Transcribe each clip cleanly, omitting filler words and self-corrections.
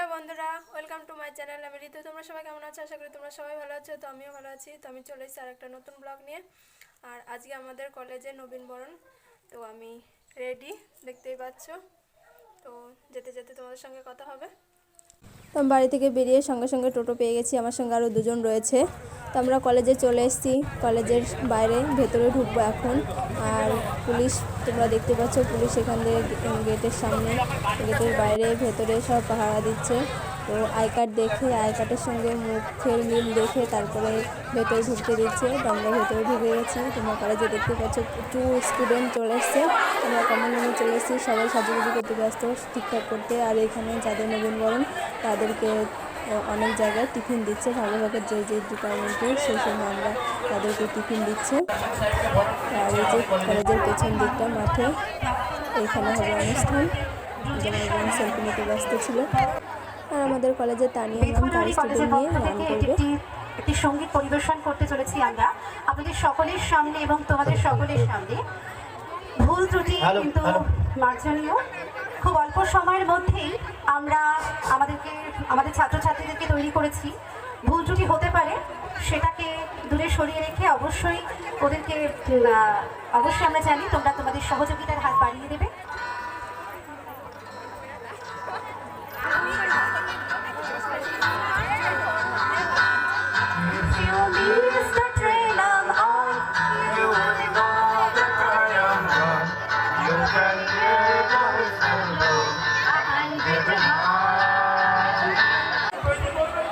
Hello বন্ধুরা, welcome to my channel. আমি ঋতু। তোমরা সবাই কেমন আছো? আশা করি তোমরা সবাই ভালো আছো। তো আমিও ভালো আছি। তো আমি চলে এসেছি আর একটা নতুন ব্লগ নিয়ে। আর আজকে আমাদের কলেজে নবীনবরণ। তো আমি রেডি, দেখতেই পাচ্ছ। তো যেতে যেতে তোমাদের সঙ্গে কথা হবে। তো আমি বাড়ি থেকে বেরিয়ে সঙ্গে সঙ্গে টোটো পেয়ে গেছি। আমার সঙ্গে আরও দুজন রয়েছে। তো আমরা কলেজে চলে এসেছি। কলেজের বাইরে ভেতরে ঢুকবো এখন। আর পুলিশ, তোমরা দেখতে পাচ্ছ, পুলিশ এখান থেকে গেটের সামনে, গেটের বাইরে, ভেতরে সব পাহারা দিচ্ছে। তো আই কার্ড দেখে, আই কার্ডের সঙ্গে মুখের মিল দেখে তারপরে ভেতরে ঢুকতে দিচ্ছে। তো আমরা ভেতরে ঢুকে গেছি। তোমরা কলেজে দেখতে পাচ্ছ প্রচুর স্টুডেন্ট চলে এসছে। আমরা কমন রুমে চলে এসেছি। সবাই সাজুগুজু করতে ব্যস্ত, ঠিকঠাক করতে। আর এখানে যাদের নবীনবরণ তাদেরকে অনেক জায়গায় টিফিন দিচ্ছে, ভাগে ভাগে যে যে ডিপার্টমেন্টে, সেই সময় আমরা তাদেরকে টিফিন দিচ্ছে। আর এই যে কলেজের পেছন দিকটা মাঠে, এইখানে হবে অনুষ্ঠান। যেমন সেলফি নিতে ব্যস্ত ছিল। আর আমাদের কলেজের তানিয়া ম্যাম তার স্টুডেন্ট নিয়ে গান করবে। একটি সঙ্গীত পরিবেশন করতে চলেছি আমরা আপনাদের সকলের সামনে এবং তোমাদের সকলের সামনে। ভুল ত্রুটি কিন্তু মার্জনীয়। খুব অল্প সময়ের মধ্যেই আমরা আমাদের ছাত্রছাত্রীদেরকে তৈরি করেছি। ভুল ত্রুটি হতে পারে, সেটাকে দূরে সরিয়ে রেখে অবশ্যই আমরা জানি তোমরা তোমাদের সহযোগিতার হাত বাড়িয়ে দেবে।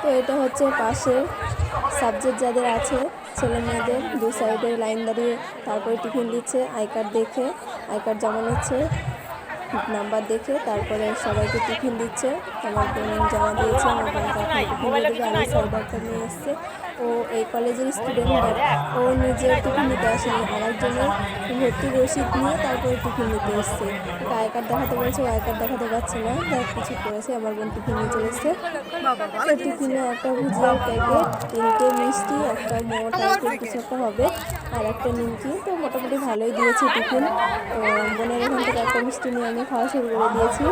তো এটা হচ্ছে পাশে সাবজেক্ট যাদের আছে ছেলে মেয়েদের দু সাইডে লাইন দাঁড়িয়ে তারপরে টিফিন দিচ্ছে। আই কার্ড দেখে, আই কার্ড জমা নিচ্ছে, নাম্বার দেখে তারপরে সবাইকে টিফিন দিচ্ছে। আমার বোন জমা দিয়েছে, আমার বোনকে এখন টিফিন দিয়ে দেবে। আর এই সাইড একটা নিয়ে এসছে, ও এই কলেজের স্টুডেন্ট, বাট ও নিজে টিফিন নিতে আসেনি, আর একজনের ভর্তি রসিদ নিয়ে তারপরে টিফিন নিতে এসছে। ওকে আই কার্ড দেখাতে বলছে, ও আই কার্ড দেখাতে পারছে না, যাই কিছু করেছে। আমার বোন টিফিন নিয়ে চলে এসছে। টিফিনে একটা ভুজিয়ার প্যাকেট, 3টে মিষ্টি, একটা মোমো টাইপের কিছু একটা হবে, আর একটা নিমকি। তো মোটামুটি ভালোই দিয়েছে টিফিন। তো বোনের এখান থেকে একটা মিষ্টি নিয়ে আমি খাওয়া শুরু করে দিয়েছি।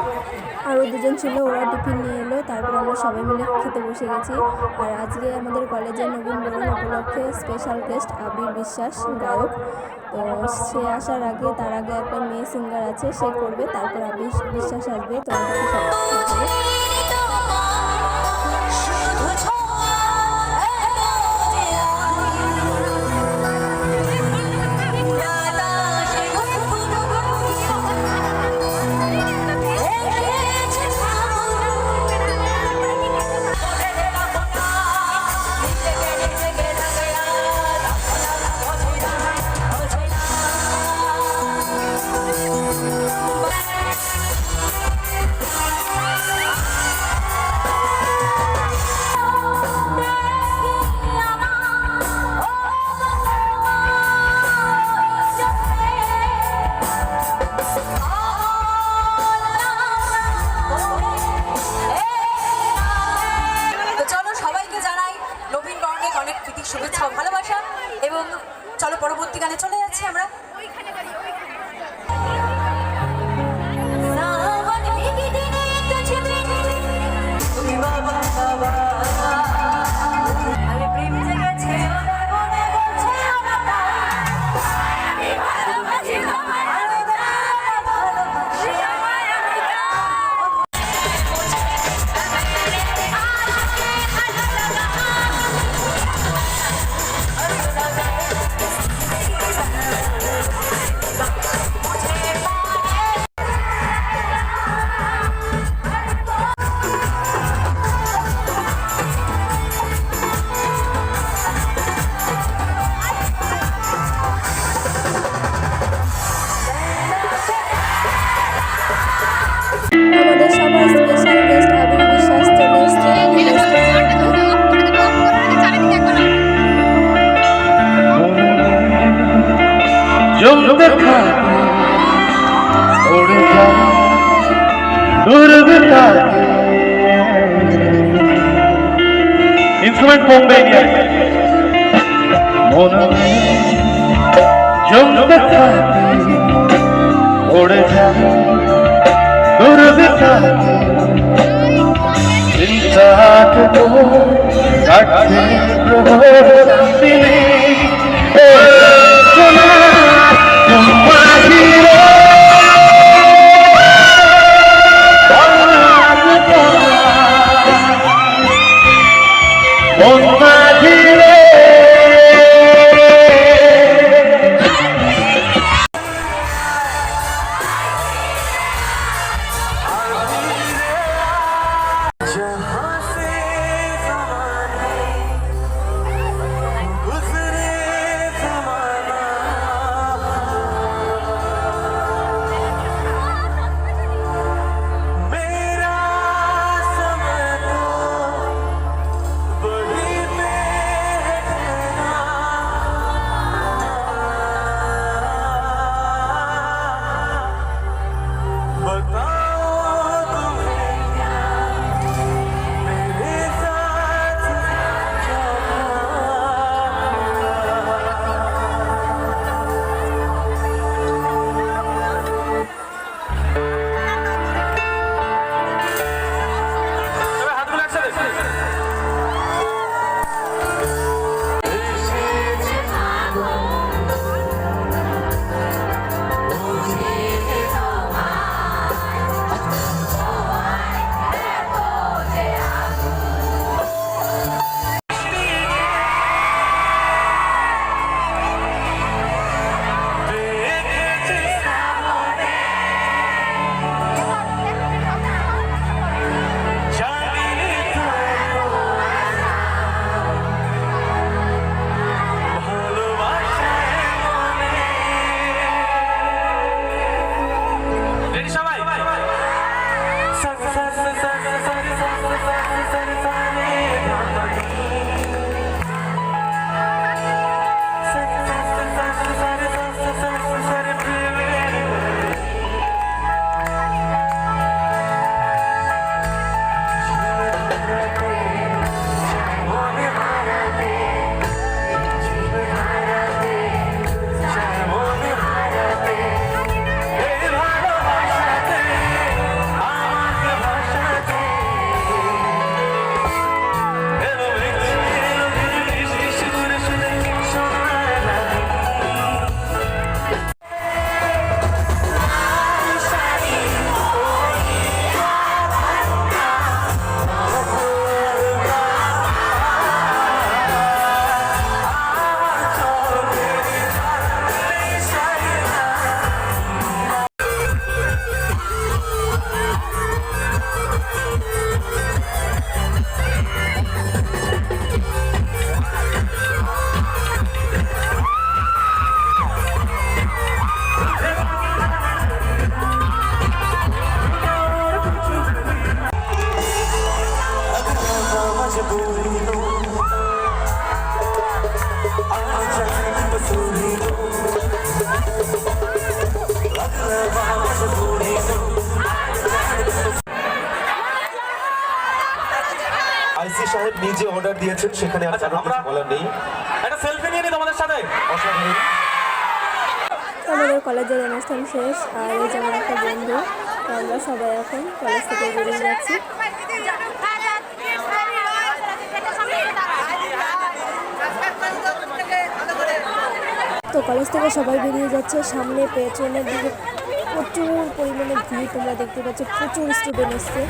আরও দুজন ছিল, ওরা টিফিন নিয়ে এলো। তারপর আমরা সবাই মিলে খেতে বসে গেছি। আর আজকে আমাদের কলেজের নবীনবরণ উপলক্ষে স্পেশাল গেস্ট আবির বিশ্বাস, গায়ক। তো সে আসার আগে, তার আগে একটা মেয়ে সিঙ্গার আছে, সে করবে, তারপর আবির বিশ্বাস আসবে। তোমাদেরকে সব শুভেচ্ছা ও ভালোবাসা। এবং চলো পরবর্তী গানে চলে যাচ্ছি আমরা। আমাদের সবার স্পেশাল গেস্ট আবির বিশ্বাস চলে এসছে। ইনস্ট্রুমেন্ট বম্বে জমতে থাকে ওড়ে যায় দুর্বিতা কাটছে প্রহর দিনে ও সোনার মাঝি রে মাঝি রে আইসি সাহেব নিজে অর্ডার দিয়েছেন, সেখানে আর কারো কিছু বলার নেই। একটা সেলফি নিয়ে নিই তোমাদের সাথে। অসাধারণ। আমাদের কলেজের অনুষ্ঠান শেষ, আর এই যে আমার একটা বন্ধু, আমরা সবাই এখন কলেজ থেকে বেরিয়ে যাচ্ছি। তো কলেজ থেকে সবাই বেরিয়ে যাচ্ছে, সামনে পেছনের দিকে প্রচুর পরিমাণে ভিড়, তোমরা দেখতে পাচ্ছ প্রচুর স্টুডেন্ট এসছে।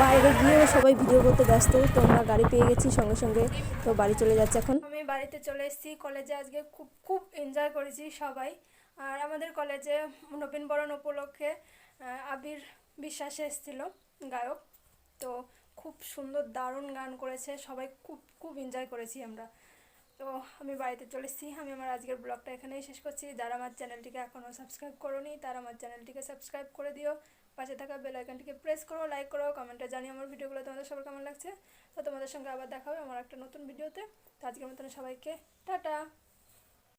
বাইরে গিয়েও সবাই ভিডিও করতে ব্যস্ত। তো আমরা গাড়ি পেয়ে গেছি সঙ্গে সঙ্গে, তো বাড়ি চলে যাচ্ছে এখন। আমি বাড়িতে চলে এসেছি। কলেজে আজকে খুব এনজয় করেছি সবাই। আর আমাদের কলেজে নবীনবরণ উপলক্ষে আবির বিশ্বাস এসেছিল গায়ক, তো খুব সুন্দর দারুণ গান করেছে সবাই, খুব এনজয় করেছি আমরা। তো আমি বাড়িতে চলে এসেছি। আমি আমার আজকের ব্লগটা এখানেই শেষ করছি। যারা আমার চ্যানেলটিকে এখনও সাবস্ক্রাইব করোনি তারা আমার চ্যানেলটিকে সাবস্ক্রাইব করে দিও, পাশে থাকা বেল আইকনটিকে প্রেস করো, লাইক করো, কমেন্টে জানিয়ে আমার ভিডিওগুলো তোমাদের সবার কেমন লাগছে। তো তোমাদের সঙ্গে আবার দেখা হবে আমার একটা নতুন ভিডিওতে। তো আজকের মতন সবাইকে টাটা।